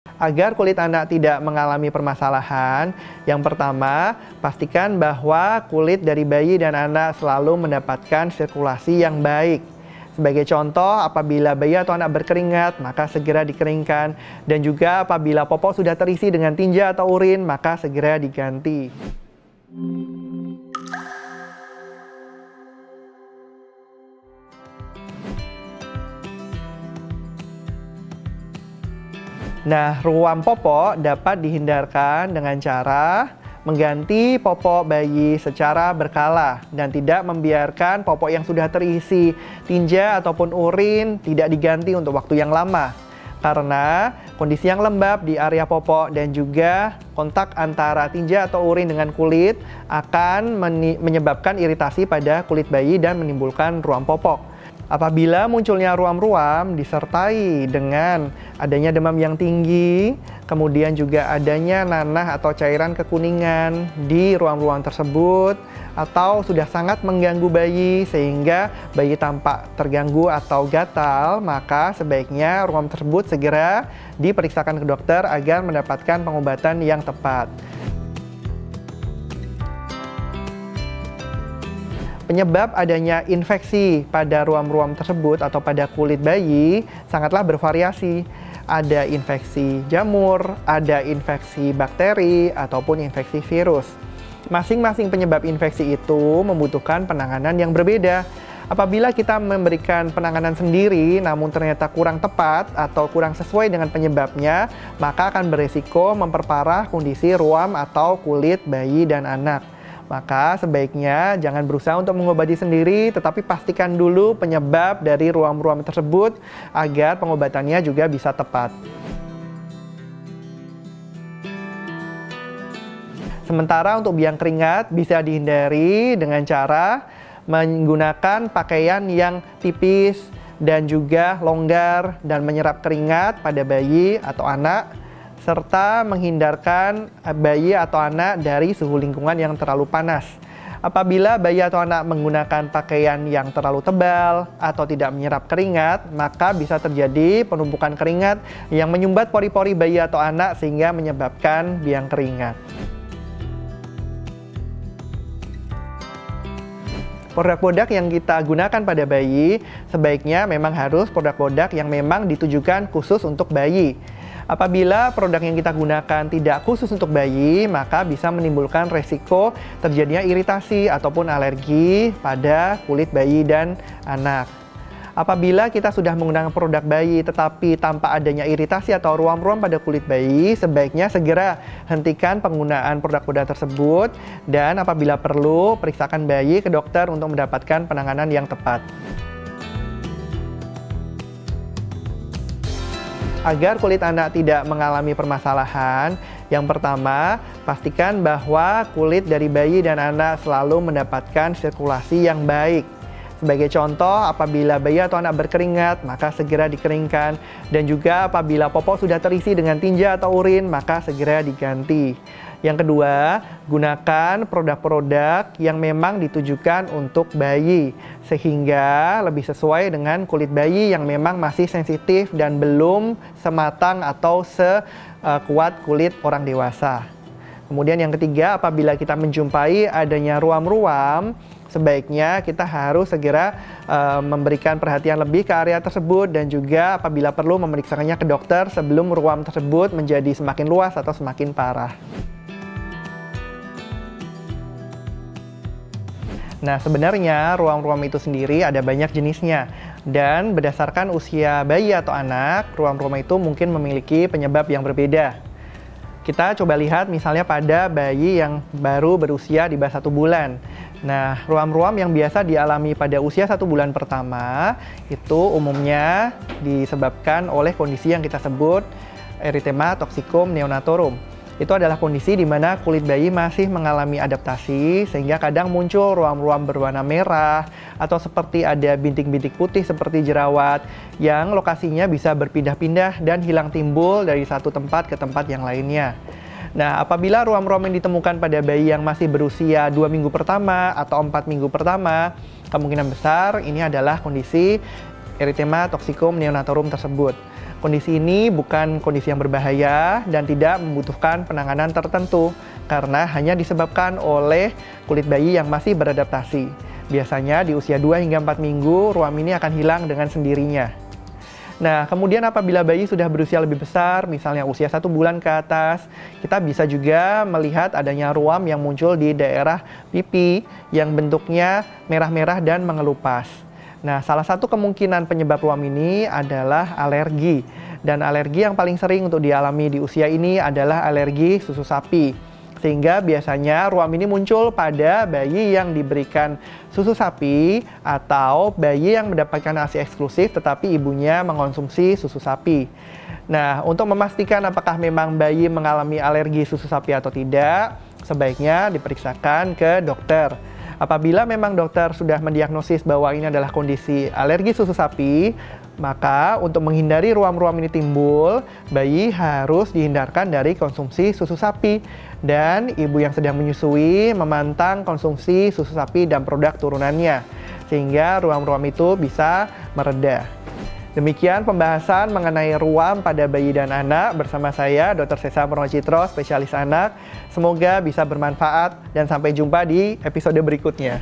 Agar kulit anak tidak mengalami permasalahan, yang pertama, pastikan bahwa kulit dari bayi dan anak selalu mendapatkan sirkulasi yang baik. Sebagai contoh, apabila bayi atau anak berkeringat, maka segera dikeringkan. Dan juga apabila popok sudah terisi dengan tinja atau urin, maka segera diganti. Nah, ruam popok dapat dihindarkan dengan cara mengganti popok bayi secara berkala dan tidak membiarkan popok yang sudah terisi tinja ataupun urin tidak diganti untuk waktu yang lama. Karena kondisi yang lembab di area popok dan juga kontak antara tinja atau urin dengan kulit akan menyebabkan iritasi pada kulit bayi dan menimbulkan ruam popok. Apabila munculnya ruam-ruam disertai dengan adanya demam yang tinggi, kemudian juga adanya nanah atau cairan kekuningan di ruam-ruam tersebut, atau sudah sangat mengganggu bayi sehingga bayi tampak terganggu atau gatal, maka sebaiknya ruam tersebut segera diperiksakan ke dokter agar mendapatkan pengobatan yang tepat. Penyebab adanya infeksi pada ruam-ruam tersebut atau pada kulit bayi sangatlah bervariasi. Ada infeksi jamur, ada infeksi bakteri, ataupun infeksi virus. Masing-masing penyebab infeksi itu membutuhkan penanganan yang berbeda. Apabila kita memberikan penanganan sendiri namun ternyata kurang tepat atau kurang sesuai dengan penyebabnya, maka akan beresiko memperparah kondisi ruam atau kulit bayi dan anak. Maka sebaiknya jangan berusaha untuk mengobati sendiri, tetapi pastikan dulu penyebab dari ruam-ruam tersebut agar pengobatannya juga bisa tepat. Sementara untuk biang keringat bisa dihindari dengan cara menggunakan pakaian yang tipis dan juga longgar dan menyerap keringat pada bayi atau anak, serta menghindarkan bayi atau anak dari suhu lingkungan yang terlalu panas. Apabila bayi atau anak menggunakan pakaian yang terlalu tebal atau tidak menyerap keringat, maka bisa terjadi penumpukan keringat yang menyumbat pori-pori bayi atau anak sehingga menyebabkan biang keringat. Produk-produk yang kita gunakan pada bayi sebaiknya memang harus produk-produk yang memang ditujukan khusus untuk bayi. Apabila produk yang kita gunakan tidak khusus untuk bayi, maka bisa menimbulkan resiko terjadinya iritasi ataupun alergi pada kulit bayi dan anak. Apabila kita sudah menggunakan produk bayi tetapi tanpa adanya iritasi atau ruam-ruam pada kulit bayi, sebaiknya segera hentikan penggunaan produk-produk tersebut dan apabila perlu, periksakan bayi ke dokter untuk mendapatkan penanganan yang tepat. Agar kulit anak tidak mengalami permasalahan, yang pertama, pastikan bahwa kulit dari bayi dan anak selalu mendapatkan sirkulasi yang baik. Sebagai contoh, apabila bayi atau anak berkeringat, maka segera dikeringkan. Dan juga apabila popok sudah terisi dengan tinja atau urin, maka segera diganti. Yang kedua, gunakan produk-produk yang memang ditujukan untuk bayi, sehingga lebih sesuai dengan kulit bayi yang memang masih sensitif dan belum sematang atau sekuat kulit orang dewasa. Kemudian yang ketiga, apabila kita menjumpai adanya ruam-ruam, sebaiknya kita harus segera memberikan perhatian lebih ke area tersebut dan juga apabila perlu memeriksakannya ke dokter sebelum ruam tersebut menjadi semakin luas atau semakin parah. Nah, sebenarnya ruam-ruam itu sendiri ada banyak jenisnya. Dan berdasarkan usia bayi atau anak, ruam-ruam itu mungkin memiliki penyebab yang berbeda. Kita coba lihat misalnya pada bayi yang baru berusia di bawah 1 bulan. Nah, ruam-ruam yang biasa dialami pada usia 1 bulan pertama itu umumnya disebabkan oleh kondisi yang kita sebut erythema toxicum neonatorum. Itu adalah kondisi di mana kulit bayi masih mengalami adaptasi sehingga kadang muncul ruam-ruam berwarna merah atau seperti ada bintik-bintik putih seperti jerawat yang lokasinya bisa berpindah-pindah dan hilang timbul dari satu tempat ke tempat yang lainnya. Nah, apabila ruam-ruam yang ditemukan pada bayi yang masih berusia 2 minggu pertama atau 4 minggu pertama, kemungkinan besar ini adalah kondisi erythema toxicum neonatorum tersebut. Kondisi ini bukan kondisi yang berbahaya dan tidak membutuhkan penanganan tertentu karena hanya disebabkan oleh kulit bayi yang masih beradaptasi. Biasanya di usia 2 hingga 4 minggu, ruam ini akan hilang dengan sendirinya. Nah, kemudian apabila bayi sudah berusia lebih besar, misalnya usia 1 bulan ke atas, kita bisa juga melihat adanya ruam yang muncul di daerah pipi yang bentuknya merah-merah dan mengelupas. Nah, salah satu kemungkinan penyebab ruam ini adalah alergi. Dan alergi yang paling sering untuk dialami di usia ini adalah alergi susu sapi. Sehingga biasanya ruam ini muncul pada bayi yang diberikan susu sapi atau bayi yang mendapatkan ASI eksklusif tetapi ibunya mengonsumsi susu sapi. Nah, untuk memastikan apakah memang bayi mengalami alergi susu sapi atau tidak, sebaiknya diperiksakan ke dokter. Apabila memang dokter sudah mendiagnosis bahwa ini adalah kondisi alergi susu sapi, maka untuk menghindari ruam-ruam ini timbul, bayi harus dihindarkan dari konsumsi susu sapi. Dan ibu yang sedang menyusui memantang konsumsi susu sapi dan produk turunannya, sehingga ruam-ruam itu bisa mereda. Demikian pembahasan mengenai ruam pada bayi dan anak bersama saya, Dr. Sesa Purnocitro, spesialis anak. Semoga bisa bermanfaat dan sampai jumpa di episode berikutnya.